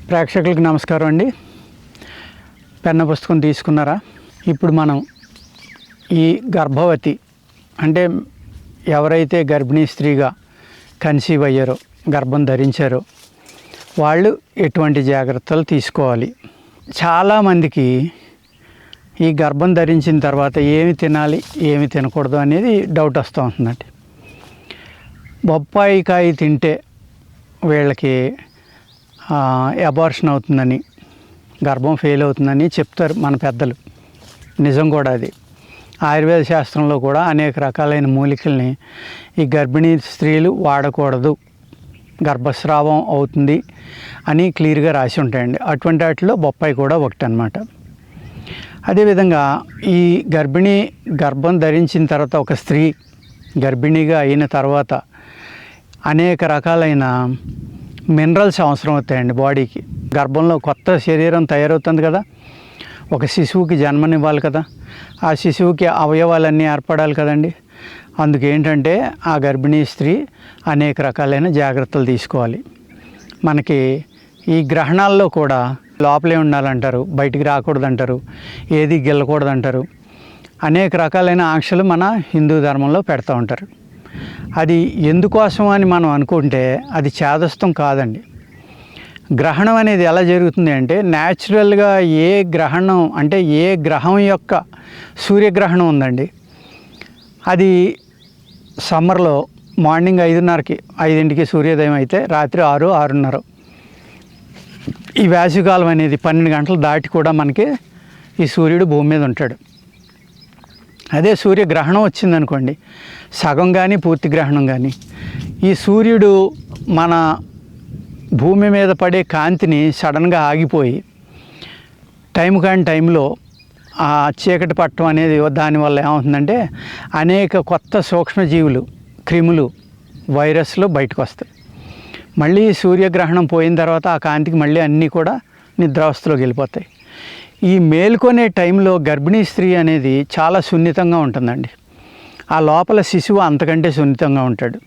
ప్రేక్షకులకు నమస్కారం అండి. పెన్న పుస్తకం తీసుకున్నారా? ఇప్పుడు మనం ఈ గర్భవతి అంటే ఎవరైతే గర్భిణీ స్త్రీగా కన్సీవ్ అయ్యారో, గర్భం ధరించారో వాళ్ళు ఎటువంటి జాగ్రత్తలు తీసుకోవాలి. చాలామందికి ఈ గర్భం ధరించిన తర్వాత ఏమి తినాలి, ఏమి తినకూడదు అనేది డౌట్ వస్తూ ఉంటుందండి. బొప్పాయికాయ తింటే వీళ్ళకి అబార్షన్ అవుతుందని, గర్భం ఫెయిల్ అవుతుందని చెప్తారు మన పెద్దలు. నిజం కూడా అది. ఆయుర్వేద శాస్త్రంలో కూడా అనేక రకాలైన మూలికల్ని ఈ గర్భిణీ స్త్రీలు వాడకూడదు, గర్భస్రావం అవుతుంది అని క్లియర్గా రాసి ఉంటాయండి. అటువంటి వాటిలో బొప్పాయి కూడా ఒకటి అన్నమాట. అదేవిధంగా ఈ గర్భం ధరించిన తర్వాత ఒక స్త్రీ గర్భిణీగా అయిన తర్వాత అనేక రకాలైన మినరల్స్ అవసరం అవుతాయండి బాడీకి. గర్భంలో కొత్త శరీరం తయారవుతుంది కదా, ఒక శిశువుకి జన్మనివ్వాలి కదా, ఆ శిశువుకి అవయవాలన్నీ ఏర్పడాలి కదండి. అందుకేంటంటే ఆ గర్భిణీ స్త్రీ అనేక రకాలైన జాగ్రత్తలు తీసుకోవాలి. మనకి ఈ గ్రహణాల్లో కూడా లోపలే ఉండాలంటారు, బయటికి రాకూడదంటారు, ఏది గెల్లకూడదంటారు. అనేక రకాలైన ఆంక్షలు మన హిందూ ధర్మంలో పెడతా ఉంటారు. అది ఎందుకోసం అని మనం అనుకుంటే అది చేదస్తం కాదండి. గ్రహణం అనేది ఎలా జరుగుతుంది అంటే, న్యాచురల్గా ఏ గ్రహణం అంటే ఏ గ్రహం యొక్క సూర్యగ్రహణం ఉందండి, అది సమ్మర్లో మార్నింగ్ 5:30కి సూర్యోదయం అయితే రాత్రి 6-6:30. ఈ వేసవికాలం అనేది 12 గంటలు దాటి కూడా మనకి ఈ సూర్యుడు భూమి మీద ఉంటాడు. అదే సూర్యగ్రహణం వచ్చిందనుకోండి, సగం కానీ పూర్తి గ్రహణం కానీ, ఈ సూర్యుడు మన భూమి మీద పడే కాంతిని సడన్గా ఆగిపోయి టైం కాని టైంలో ఆ చీకటి పట్టడం అనేది దానివల్ల ఏమవుతుందంటే అనేక కొత్త సూక్ష్మజీవులు, క్రిములు, వైరస్లు బయటకు వస్తాయి. మళ్ళీ సూర్యగ్రహణం పోయిన తర్వాత ఆ కాంతికి మళ్ళీ అన్నీ కూడా నిద్రావస్థలోకి వెళ్ళిపోతాయి. ఈ మేల్కొనే టైంలో గర్భిణీ స్త్రీ అనేది చాలా సున్నితంగా ఉంటుందండి. ఆ లోపల శిశువు అంతకంటే సున్నితంగా ఉంటాడు.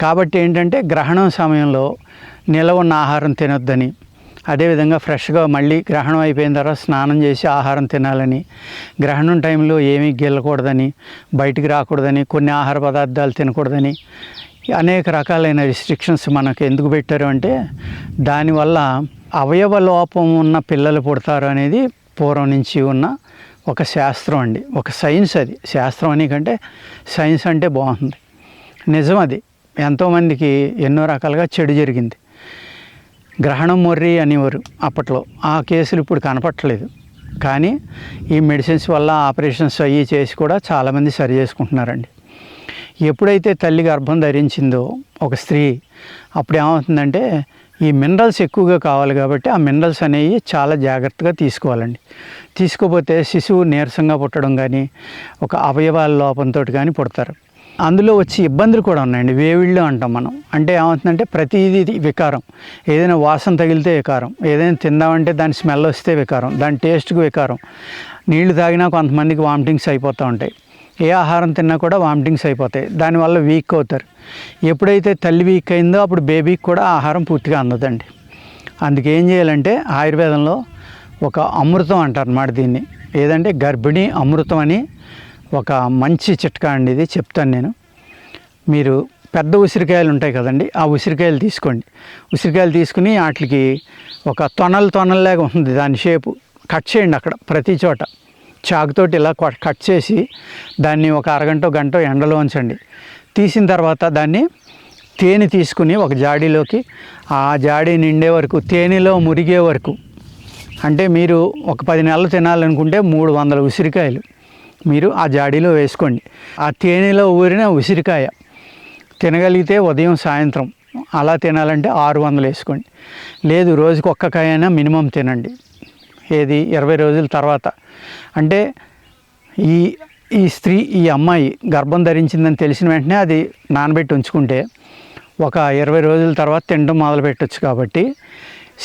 కాబట్టి ఏంటంటే గ్రహణం సమయంలో నిలవ ఉన్న ఆహారం తినొద్దని, అదేవిధంగా ఫ్రెష్గా మళ్ళీ గ్రహణం అయిపోయిన తర్వాత స్నానం చేసి ఆహారం తినాలని, గ్రహణం టైంలో ఏమీ గెల్లకూడదని, బయటికి రాకూడదని, కొన్ని ఆహార పదార్థాలు తినకూడదని అనేక రకాలైన రిస్ట్రిక్షన్స్ మనకు ఎందుకు పెట్టారు అంటే, దానివల్ల అవయవ లోపం ఉన్న పిల్లలు పుడతారు అనేది పూర్వం నుంచి ఉన్న ఒక శాస్త్రం అండి, ఒక సైన్స్. అది శాస్త్రం అని కంటే సైన్స్ అంటే బాగుంటుంది. నిజం అది. ఎంతోమందికి ఎన్నో రకాలుగా చెడు జరిగింది. గ్రహణం మొర్రి అనేవారు అప్పట్లో. ఆ కేసులు ఇప్పుడు కనపట్టలేదు. కానీ ఈ మెడిసిన్స్ వల్ల ఆపరేషన్స్ అయ్యి చేసి కూడా చాలామంది సరి చేసుకుంటున్నారండి. ఎప్పుడైతే తల్లి గర్భం ధరించిందో ఒక స్త్రీ, అప్పుడు ఏమవుతుందంటే ఈ మినరల్స్ ఎక్కువగా కావాలి కాబట్టి ఆ మినరల్స్ అనేవి చాలా జాగ్రత్తగా తీసుకోవాలండి. తీసుకోకపోతే శిశువు నీరసంగా పుట్టడం కానీ, ఒక అవయవాల లోపంతో కానీ పుడతారు. అందులో వచ్చి ఇబ్బందులు కూడా ఉన్నాయండి. వేవిళ్ళు అంటాం మనం. అంటే ఏమవుతుందంటే ప్రతిదీ వికారం. ఏదైనా వాసన తగిలితే వికారం, ఏదైనా తిందామంటే దాని స్మెల్ వస్తే వికారం, దాని టేస్ట్కి వికారం. నీళ్లు తాగినా కొంతమందికి వామిటింగ్స్ అయిపోతూ ఉంటాయి. ఏ ఆహారం తిన్నా కూడా వామిటింగ్స్ అయిపోతాయి. దానివల్ల వీక్ అవుతారు. ఎప్పుడైతే తల్లి వీక్ అయిందో అప్పుడు బేబీకి కూడా ఆహారం పూర్తిగా అందదండి. అందుకే ఏం చేయాలంటే ఆయుర్వేదంలో ఒక అమృతం అంటారు అన్నమాట దీన్ని. ఏదంటే గర్భిణీ అమృతం అని ఒక మంచి చిట్కా అండి. ఇది చెప్తాను నేను. మీరు పెద్ద ఉసిరికాయలు ఉంటాయి కదండి, ఆ ఉసిరికాయలు తీసుకోండి. ఉసిరికాయలు తీసుకుని వాటికి ఒక తొనల్లాగా ఉంటుంది దాని షేపు, కట్ చేయండి అక్కడ ప్రతి చోట. చాకుతోటి ఇలా కట్ చేసి దాన్ని ఒక అరగంట గంట ఎండలో ఉంచండి. తీసిన తర్వాత దాన్ని తేనె తీసుకుని ఒక జాడీలోకి, ఆ జాడీ నిండే వరకు, తేనెలో మురిగే వరకు, అంటే మీరు ఒక 10 నెలలు తినాలనుకుంటే 300 ఉసిరికాయలు మీరు ఆ జాడీలో వేసుకోండి. ఆ తేనెలో ఊరిన ఉసిరికాయ తినగలిగితే ఉదయం సాయంత్రం, అలా తినాలంటే 600 వేసుకోండి. లేదు రోజుకి ఒక్క కాయైనా మినిమం తినండి. ఏది 20 రోజుల తర్వాత. అంటే ఈ స్త్రీ, ఈ అమ్మాయి గర్భం ధరించిందని తెలిసిన వెంటనే అది నానబెట్టి ఉంచుకుంటే ఒక 20 రోజుల తర్వాత తినడం మొదలు పెట్టచ్చు. కాబట్టి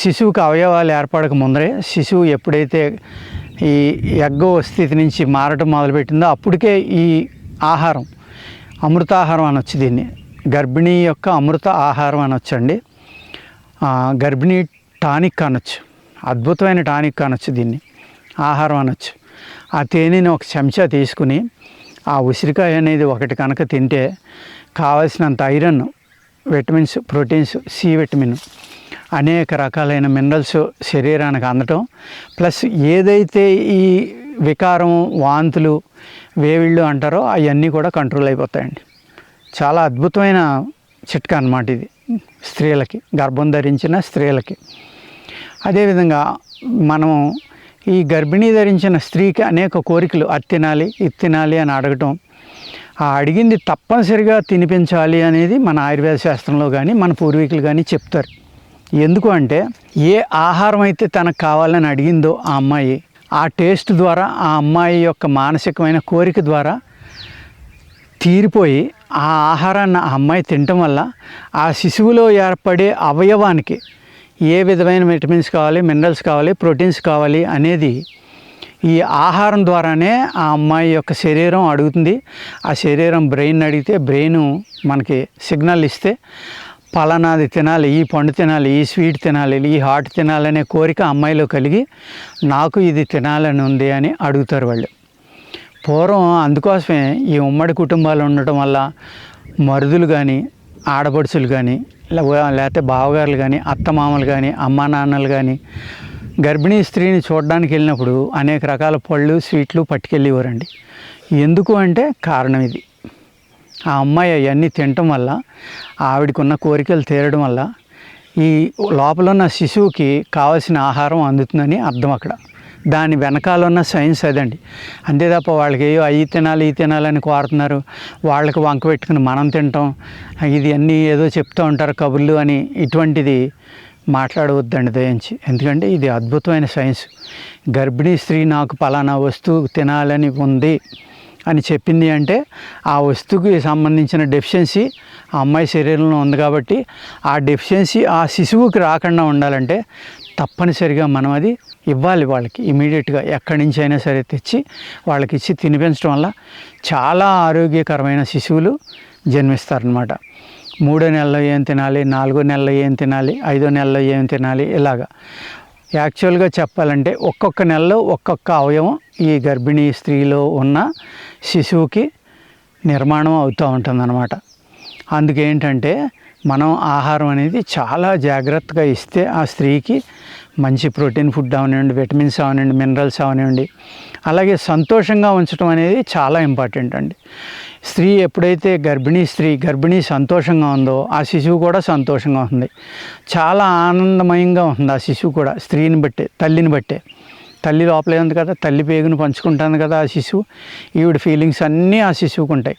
శిశువుకి అవయవాలు ఏర్పడక ముందరే, శిశువు ఎప్పుడైతే ఈ ఎగ్గ స్థితి నుంచి మారటం మొదలుపెట్టిందో అప్పటికే ఈ ఆహారం, అమృతాహారం అనొచ్చు దీన్ని, గర్భిణీ యొక్క అమృత ఆహారం అనొచ్చండి. గర్భిణీ టానిక్ అనొచ్చు, అద్భుతమైన టానిక్ అనొచ్చు, దీన్ని ఆహారం అనొచ్చు. ఆ తేనెని ఒక చెంచా తీసుకుని ఆ ఉసిరికాయ అనేది ఒకటి కనుక తింటే కావలసినంత iron, vitamins, proteins, C vitamin, అనేక రకాలైన మినరల్స్ శరీరానికి అందటం, ప్లస్ ఏదైతే ఈ వికారం, వాంతులు, వేవిళ్ళు అంటారో అవన్నీ కూడా కంట్రోల్ అయిపోతాయండి. చాలా అద్భుతమైన చిట్కా అన్నమాట ఇది స్త్రీలకి, గర్భం ధరించిన స్త్రీలకి. అదేవిధంగా మనము ఈ గర్భిణీ ధరించిన స్త్రీకి అనేక కోరికలు, అది తినాలి ఇది తినాలి అని అడగటం, ఆ అడిగింది తప్పనిసరిగా తినిపించాలి అనేది మన ఆయుర్వేద శాస్త్రంలో కానీ మన పూర్వీకులు కానీ చెప్తారు. ఎందుకు అంటే ఏ ఆహారం అయితే తనకు కావాలని అడిగిందో ఆ అమ్మాయి, ఆ టేస్ట్ ద్వారా ఆ అమ్మాయి యొక్క మానసికమైన కోరిక ద్వారా తీరిపోయి ఆ ఆహారాన్ని ఆ అమ్మాయి తినటం వల్ల ఆ శిశువులో ఏర్పడే అవయవానికి ఏ విధమైన విటమిన్స్ కావాలి, మినరల్స్ కావాలి, ప్రోటీన్స్ కావాలి అనేది ఈ ఆహారం ద్వారానే ఆ అమ్మాయి యొక్క శరీరం అడుగుతుంది. ఆ శరీరం బ్రెయిన్ అడిగితే బ్రెయిన్ మనకి సిగ్నల్ ఇస్తే పలానాది తినాలి, ఈ పండు తినాలి, ఈ స్వీట్ తినాలి, ఈ హాట్ తినాలనే కోరిక అమ్మాయిలో కలిగి నాకు ఇది తినాలని ఉంది అని అడుగుతారు వాళ్ళు. పూర్వం అందుకోసమే ఈ ఉమ్మడి కుటుంబాలు ఉండటం వల్ల మరుదులు కానీ, ఆడపడుచులు కానీ, లేకపోతే బావగారులు కానీ, అత్తమామలు కానీ, అమ్మా నాన్నలు కానీ గర్భిణీ స్త్రీని చూడడానికి వెళ్ళినప్పుడు అనేక రకాల పళ్ళు, స్వీట్లు పట్టుకెళ్ళేవారండి. ఎందుకు అంటే కారణం ఇది. ఆ అమ్మాయి అవన్నీ తినటం వల్ల, ఆవిడకున్న కోరికలు తీరడం వల్ల ఈ లోపల ఉన్న శిశువుకి కావాల్సిన ఆహారం అందుతుందని అర్థం అక్కడ. దాని వెనకాల ఉన్న సైన్స్ అదండి. అంతే తప్ప వాళ్ళకి ఏయో అవి తినాలి ఈ తినాలని కోరుతున్నారు, వాళ్ళకి వంక పెట్టుకుని మనం తింటాం, ఇది అన్నీ ఏదో చెప్తూ ఉంటారు కబుర్లు అని ఇటువంటిది మాట్లాడవద్దండి దయించి. ఎందుకంటే ఇది అద్భుతమైన సైన్స్. గర్భిణీ స్త్రీ నాకు పలానా వస్తువు తినాలని ఉంది అని చెప్పింది అంటే ఆ వస్తువుకి సంబంధించిన డెఫిషియన్సీ ఆ అమ్మాయి శరీరంలో ఉంది కాబట్టి ఆ డెఫిషియన్సీ ఆ శిశువుకి రాకుండా ఉండాలంటే తప్పనిసరిగా మనం అది ఇవ్వాలి వాళ్ళకి. ఇమీడియట్గా ఎక్కడి నుంచి అయినా సరే తెచ్చి వాళ్ళకి ఇచ్చి తినిపించడం వల్ల చాలా ఆరోగ్యకరమైన శిశువులు జన్మిస్తారనమాట. 3వ నెలలో ఏం తినాలి, 4వ నెలలో ఏం తినాలి, 5వ నెలలో ఏం తినాలి, ఇలాగా యాక్చువల్గా చెప్పాలంటే ఒక్కొక్క నెలలో ఒక్కొక్క అవయవం ఈ గర్భిణీ స్త్రీలో ఉన్న శిశువుకి నిర్మాణం అవుతూ ఉంటుందన్నమాట. అందుకేంటంటే మనం ఆహారం అనేది చాలా జాగ్రత్తగా ఇస్తే ఆ స్త్రీకి మంచి ప్రోటీన్ ఫుడ్ అవనివ్వండి, విటమిన్స్ అవనివ్వండి, మినరల్స్ అవనివ్వండి, అలాగే సంతోషంగా ఉంచడం అనేది చాలా ఇంపార్టెంట్ అండి. స్త్రీ ఎప్పుడైతే గర్భిణీ సంతోషంగా ఉందో ఆ శిశువు కూడా సంతోషంగా ఉంది, చాలా ఆనందమయంగా ఉంటుంది ఆ శిశువు కూడా. స్త్రీని బట్టే, తల్లిని బట్టే. తల్లి లోపలే ఉంది కదా, తల్లి పేగును పంచుకుంటుంది కదా ఆ శిశువు, ఈవిడ ఫీలింగ్స్ అన్నీ ఆ శిశువుకు ఉంటాయి.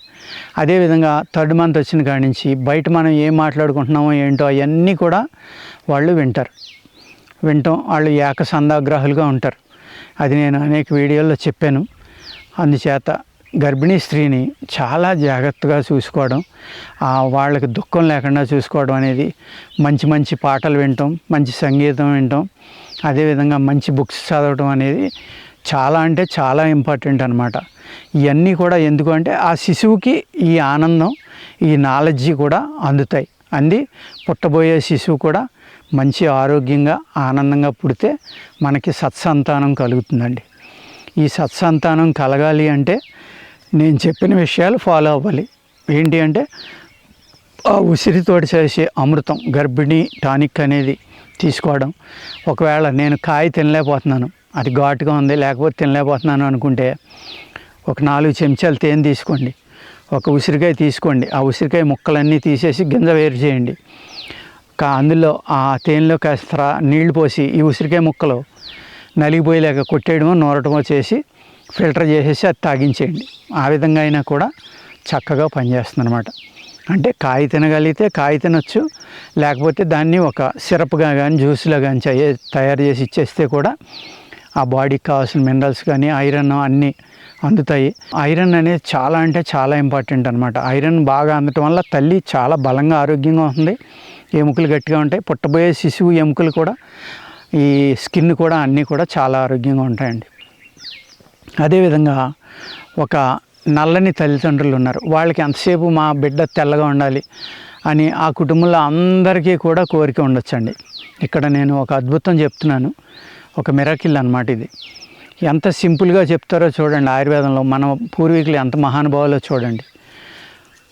అదేవిధంగా 3rd మంత్ వచ్చిన కాడి నుంచి బయట మనం ఏం మాట్లాడుకుంటున్నామో ఏంటో అవన్నీ కూడా వాళ్ళు వింటాం. వాళ్ళు ఏకసంధాగ్రాహులుగా ఉంటారు. అది నేను అనేక వీడియోల్లో చెప్పాను. అందుచేత గర్భిణీ స్త్రీని చాలా జాగ్రత్తగా చూసుకోవడం, వాళ్ళకి దుఃఖం లేకుండా చూసుకోవడం అనేది, మంచి మంచి పాటలు వినటం, మంచి సంగీతం వినటం, అదేవిధంగా మంచి బుక్స్ చదవటం అనేది చాలా అంటే చాలా ఇంపార్టెంట్ అనమాట. ఇవన్నీ కూడా ఎందుకు అంటే ఆ శిశువుకి ఈ ఆనందం, ఈ నాలెడ్జి కూడా అందుతాయి. పుట్టబోయే శిశువు కూడా మంచి ఆరోగ్యంగా ఆనందంగా పుడితే మనకి సత్సంతానం కలుగుతుందండి. ఈ సత్సంతానం కలగాలి అంటే నేను చెప్పిన విషయాలు ఫాలో అవ్వాలి. ఏంటి అంటే ఆ ఉసిరితోటి చేసే అమృతం, గర్భిణీ టానిక్ అనేది తీసుకోవడం. ఒకవేళ నేను కాయ తినలేకపోతున్నాను, అది ఘాటుగా ఉంది, లేకపోతే తినలేకపోతున్నాను అనుకుంటే ఒక 4 చెంచాలు తేనె తీసుకోండి, ఒక ఉసిరికాయ తీసుకోండి, ఆ ఉసిరికాయ ముక్కలన్నీ తీసేసి గింజ వేరు చేయండి. అందులో ఆ తేనెలో కాస్త నీళ్లు పోసి ఈ ఉసిరికాయ ముక్కలు నలిగిపోయేలాగా కొట్టేయడమో నూరటమో చేసి ఫిల్టర్ చేసేసి అది తాగించేయండి. ఆ విధంగా అయినా కూడా చక్కగా పనిచేస్తుంది అనమాట. అంటే కాయ తినగలిగితే కాయ తినొచ్చు, లేకపోతే దాన్ని ఒక సిరప్గా కానీ జ్యూస్లో కానీ తయారు చేసి ఇచ్చేస్తే కూడా ఆ బాడీకి కావాల్సిన మినరల్స్ కానీ ఐరన్ అన్నీ అందుతాయి. ఐరన్ అనేది చాలా అంటే చాలా ఇంపార్టెంట్ అనమాట. ఐరన్ బాగా అందటం వల్ల తల్లి చాలా బలంగా ఆరోగ్యంగా ఉంటుంది, ఎముకలు గట్టిగా ఉంటాయి. పుట్టబోయే శిశువు ఎముకలు కూడా, ఈ స్కిన్ కూడా అన్నీ కూడా చాలా ఆరోగ్యంగా ఉంటాయండి. అదేవిధంగా ఒక నల్లని తల్లిదండ్రులు ఉన్నారు, వాళ్ళకి ఎంతసేపు మా బిడ్డ తెల్లగా ఉండాలి అని ఆ కుటుంబంలో అందరికీ కూడా కోరిక ఉండొచ్చండి. ఇక్కడ నేను ఒక అద్భుతం చెప్తున్నాను, ఒక మిరాకిల్ అన్నమాట ఇది. ఎంత సింపుల్గా చెప్తారో చూడండి. ఆయుర్వేదంలో మన పూర్వీకులు ఎంత మహానుభావులో చూడండి.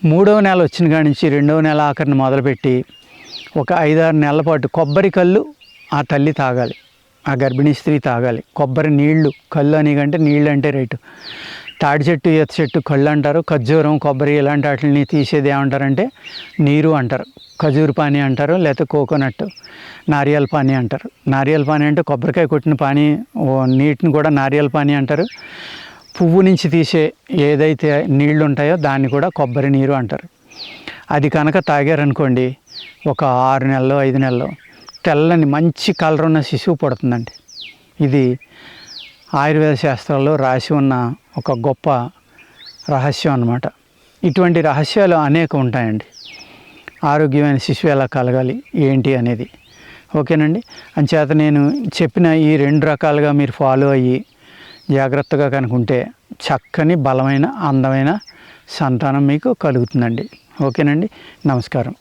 3వ నెల వచ్చిన కాడి నుంచి 2వ నెల ఆఖరిని మొదలుపెట్టి ఒక 5-6 నెలల పాటు కొబ్బరి కళ్ళు ఆ తల్లి తాగాలి, ఆ గర్భిణీ స్త్రీ తాగాలి. కొబ్బరి నీళ్లు, కళ్ళు అని కంటే నీళ్ళు అంటే రైటు. తాడి చెట్టు, ఈత చెట్టు కళ్ళు అంటారు. ఖర్జూరం, కొబ్బరి ఇలాంటి వాటిని తీసేది ఏమంటారంటే నీరు అంటారు. ఖజూర్ పానీ అంటారు, లేకపోతే కోకోనట్ నారియల్ పానీ అంటారు. నారియల్ పానీ అంటే కొబ్బరికాయ కొట్టిన పానీ, నీటిని కూడా నారియల్ పానీ అంటారు. పువ్వు నుంచి తీసే ఏదైతే నీళ్లు ఉంటాయో దాన్ని కూడా కొబ్బరి నీరు అంటారు. అది కనుక తాగారనుకోండి, ఒక 6 నెలలో 5 నెలలో తెల్లని మంచి కలర్ ఉన్న శిశువు పుడుతుందండి. ఇది ఆయుర్వేద శాస్త్రాల్లో రాసి ఉన్న ఒక గొప్ప రహస్యం అన్నమాట. ఇటువంటి రహస్యాలు అనేక ఉంటాయండి. ఆరోగ్యమైన శిశువు ఎలా కలగాలి ఏంటి అనేది. ఓకేనండి. అంచేత నేను చెప్పిన ఈ 2 రకాలుగా మీరు ఫాలో అయ్యి జాగ్రత్తగా కనుకుంటే చక్కని బలమైన అందమైన సంతానం మీకు కలుగుతుందండి. ఓకేనండి. నమస్కారం.